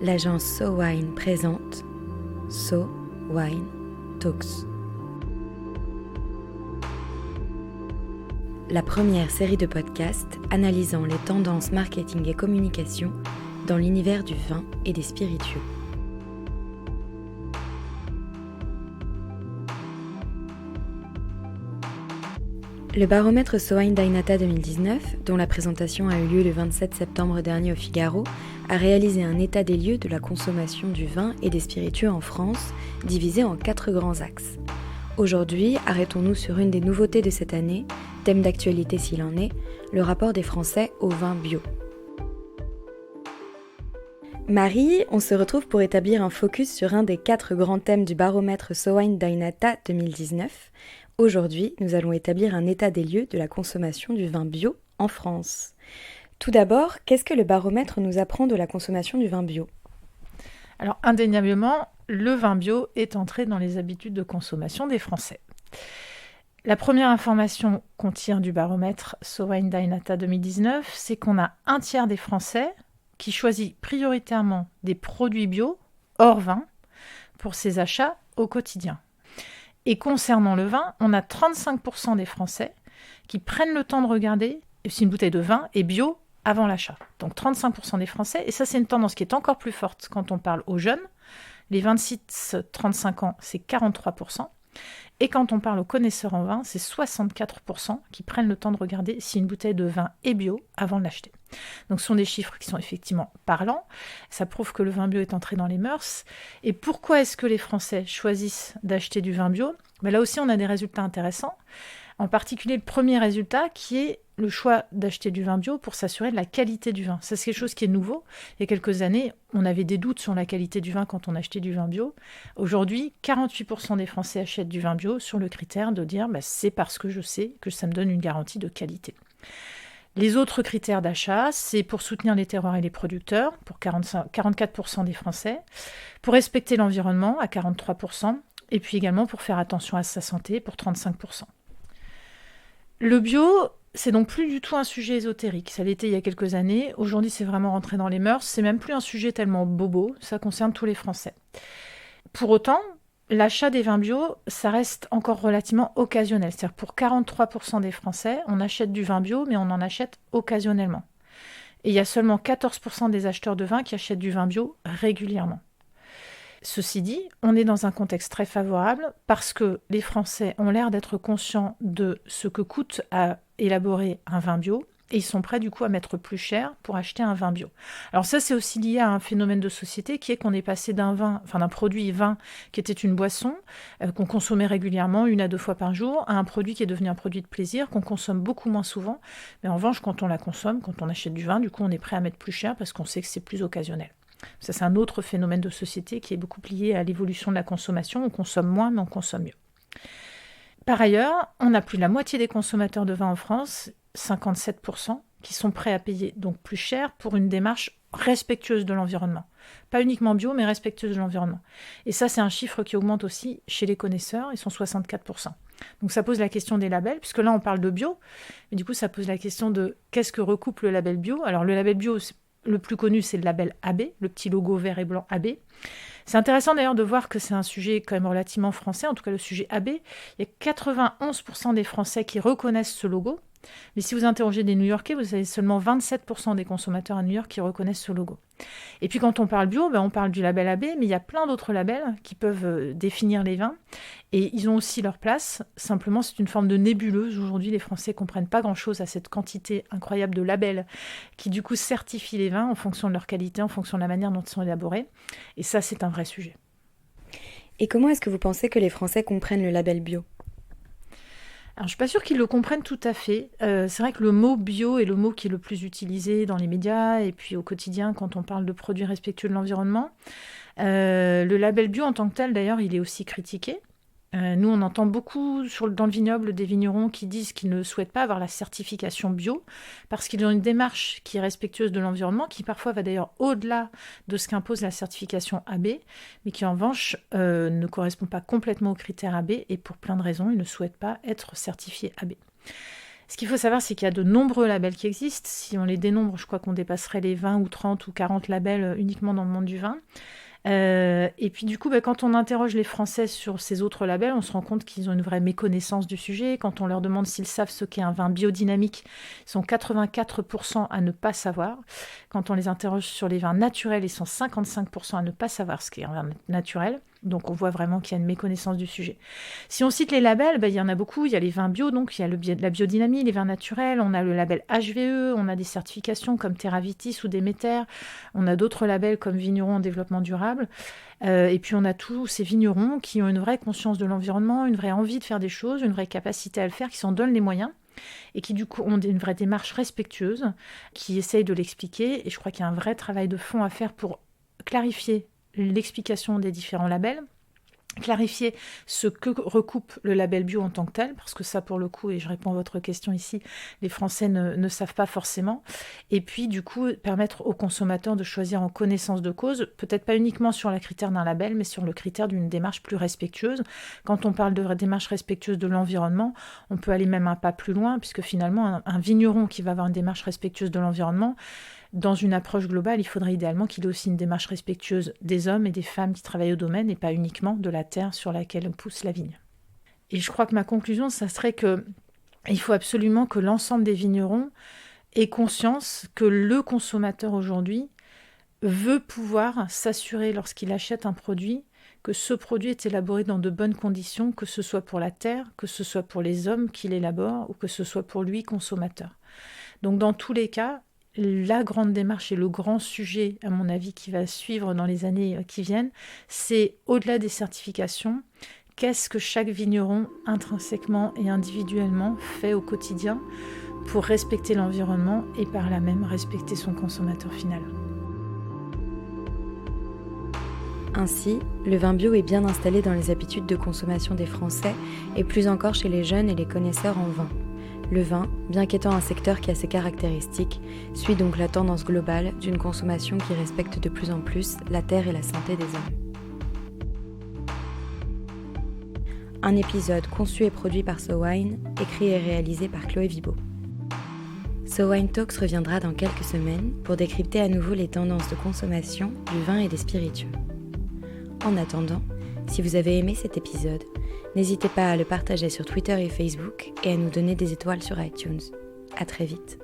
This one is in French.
l'agence So Wine présente So Wine Talks. La première série de podcasts analysant les tendances marketing et communication dans l'univers du vin et des spiritueux. Le baromètre So Wine Dynata 2019, dont la présentation a eu lieu le 27 septembre dernier au Figaro, a réalisé un état des lieux de la consommation du vin et des spiritueux en France, divisé en 4 grands axes. Aujourd'hui, arrêtons-nous sur une des nouveautés de cette année, thème d'actualité s'il en est, le rapport des Français au vin bio. Marie, on se retrouve pour établir un focus sur un des 4 grands thèmes du baromètre So Wine Dynata 2019. Aujourd'hui, nous allons établir un état des lieux de la consommation du vin bio en France. Tout d'abord, qu'est-ce que le baromètre nous apprend de la consommation du vin bio ? Alors, indéniablement, le vin bio est entré dans les habitudes de consommation des Français. La première information qu'on tire du baromètre So Wine Dynata 2019, c'est qu'on a un tiers des Français qui choisit prioritairement des produits bio, hors vin, pour ses achats au quotidien. Et concernant le vin, on a 35% des Français qui prennent le temps de regarder si une bouteille de vin est bio avant l'achat. Donc 35% des Français, et ça c'est une tendance qui est encore plus forte quand on parle aux jeunes. Les 26-35 ans, c'est 43%. Et quand on parle aux connaisseurs en vin, c'est 64% qui prennent le temps de regarder si une bouteille de vin est bio avant de l'acheter. Donc ce sont des chiffres qui sont effectivement parlants. Ça prouve que le vin bio est entré dans les mœurs. Et pourquoi est-ce que les Français choisissent d'acheter du vin bio ? Là aussi, on a des résultats intéressants. En particulier, le premier résultat qui est le choix d'acheter du vin bio pour s'assurer de la qualité du vin. Ça, c'est quelque chose qui est nouveau. Il y a quelques années, on avait des doutes sur la qualité du vin quand on achetait du vin bio. Aujourd'hui, 48% des Français achètent du vin bio sur le critère de dire c'est parce que je sais que ça me donne une garantie de qualité. Les autres critères d'achat, c'est pour soutenir les terroirs et les producteurs, pour 44% des Français, pour respecter l'environnement, à 43%, et puis également pour faire attention à sa santé, pour 35%. Le bio, c'est donc plus du tout un sujet ésotérique. Ça l'était il y a quelques années. Aujourd'hui, c'est vraiment rentré dans les mœurs. C'est même plus un sujet tellement bobo. Ça concerne tous les Français. Pour autant, l'achat des vins bio, ça reste encore relativement occasionnel. C'est-à-dire pour 43% des Français, on achète du vin bio, mais on en achète occasionnellement. Et il y a seulement 14% des acheteurs de vin qui achètent du vin bio régulièrement. Ceci dit, on est dans un contexte très favorable parce que les Français ont l'air d'être conscients de ce que coûte à élaborer un vin bio et ils sont prêts du coup à mettre plus cher pour acheter un vin bio. Alors ça, c'est aussi lié à un phénomène de société qui est qu'on est passé d'un produit vin qui était une boisson qu'on consommait régulièrement 1 à 2 fois par jour à un produit qui est devenu un produit de plaisir qu'on consomme beaucoup moins souvent. Mais en revanche, quand on la consomme, quand on achète du vin, du coup, on est prêt à mettre plus cher parce qu'on sait que c'est plus occasionnel. Ça, c'est un autre phénomène de société qui est beaucoup lié à l'évolution de la consommation. On consomme moins, mais on consomme mieux. Par ailleurs, on a plus de la moitié des consommateurs de vin en France, 57%, qui sont prêts à payer donc plus cher pour une démarche respectueuse de l'environnement. Pas uniquement bio, mais respectueuse de l'environnement. Et ça, c'est un chiffre qui augmente aussi chez les connaisseurs, ils sont 64%. Donc ça pose la question des labels, puisque là, on parle de bio, mais du coup, ça pose la question de qu'est-ce que recoupe le label bio. Alors, le label bio, le plus connu, c'est le label AB, le petit logo vert et blanc AB. C'est intéressant d'ailleurs de voir que c'est un sujet quand même relativement français, en tout cas le sujet AB. Il y a 91% des Français qui reconnaissent ce logo. Mais si vous interrogez des New-Yorkais, vous avez seulement 27% des consommateurs à New York qui reconnaissent ce logo. Et puis quand on parle bio, on parle du label AB, mais il y a plein d'autres labels qui peuvent définir les vins. Et ils ont aussi leur place. Simplement, c'est une forme de nébuleuse. Aujourd'hui, les Français ne comprennent pas grand-chose à cette quantité incroyable de labels qui, du coup, certifient les vins en fonction de leur qualité, en fonction de la manière dont ils sont élaborés. Et ça, c'est un vrai sujet. Et comment est-ce que vous pensez que les Français comprennent le label bio ? Alors, je ne suis pas sûre qu'ils le comprennent tout à fait. C'est vrai que le mot bio est le mot qui est le plus utilisé dans les médias et puis au quotidien quand on parle de produits respectueux de l'environnement. Le label bio en tant que tel, d'ailleurs, il est aussi critiqué. Nous, on entend beaucoup dans le vignoble des vignerons qui disent qu'ils ne souhaitent pas avoir la certification bio parce qu'ils ont une démarche qui est respectueuse de l'environnement, qui parfois va d'ailleurs au-delà de ce qu'impose la certification AB, mais qui en revanche ne correspond pas complètement aux critères AB et pour plein de raisons, ils ne souhaitent pas être certifiés AB. Ce qu'il faut savoir, c'est qu'il y a de nombreux labels qui existent. Si on les dénombre, je crois qu'on dépasserait les 20 ou 30 ou 40 labels uniquement dans le monde du vin. Et puis du coup, quand on interroge les Français sur ces autres labels, on se rend compte qu'ils ont une vraie méconnaissance du sujet. Quand on leur demande s'ils savent ce qu'est un vin biodynamique, ils sont 84% à ne pas savoir. Quand on les interroge sur les vins naturels, ils sont 55% à ne pas savoir ce qu'est un vin naturel. Donc on voit vraiment qu'il y a une méconnaissance du sujet. Si on cite les labels, il y en a beaucoup. Il y a les vins bio, donc il y a la biodynamie, les vins naturels. On a le label HVE, on a des certifications comme Terravitis ou Déméter. On a d'autres labels comme Vignerons en développement durable. Et puis on a tous ces vignerons qui ont une vraie conscience de l'environnement, une vraie envie de faire des choses, une vraie capacité à le faire, qui s'en donnent les moyens et qui du coup ont une vraie démarche respectueuse, qui essayent de l'expliquer. Et je crois qu'il y a un vrai travail de fond à faire pour clarifier l'explication des différents labels, clarifier ce que recoupe le label bio en tant que tel, parce que ça, pour le coup, et je réponds à votre question ici, les Français ne savent pas forcément. Et puis, du coup, permettre aux consommateurs de choisir en connaissance de cause, peut-être pas uniquement sur le critère d'un label, mais sur le critère d'une démarche plus respectueuse. Quand on parle de démarche respectueuse de l'environnement, on peut aller même un pas plus loin, puisque finalement, un vigneron qui va avoir une démarche respectueuse de l'environnement, dans une approche globale, il faudrait idéalement qu'il ait aussi une démarche respectueuse des hommes et des femmes qui travaillent au domaine et pas uniquement de la terre sur laquelle pousse la vigne. Et je crois que ma conclusion, ça serait qu'il faut absolument que l'ensemble des vignerons aient conscience que le consommateur aujourd'hui veut pouvoir s'assurer lorsqu'il achète un produit que ce produit est élaboré dans de bonnes conditions, que ce soit pour la terre, que ce soit pour les hommes qui l'élaborent ou que ce soit pour lui, consommateur. Donc dans tous les cas, la grande démarche et le grand sujet, à mon avis, qui va suivre dans les années qui viennent, c'est au-delà des certifications, qu'est-ce que chaque vigneron, intrinsèquement et individuellement, fait au quotidien pour respecter l'environnement et par là même respecter son consommateur final. Ainsi, le vin bio est bien installé dans les habitudes de consommation des Français et plus encore chez les jeunes et les connaisseurs en vin. Le vin, bien qu'étant un secteur qui a ses caractéristiques, suit donc la tendance globale d'une consommation qui respecte de plus en plus la terre et la santé des hommes. Un épisode conçu et produit par SoWine, écrit et réalisé par Chloé Vibo. SoWine Talks reviendra dans quelques semaines pour décrypter à nouveau les tendances de consommation du vin et des spiritueux. En attendant, si vous avez aimé cet épisode, n'hésitez pas à le partager sur Twitter et Facebook et à nous donner des étoiles sur iTunes. À très vite.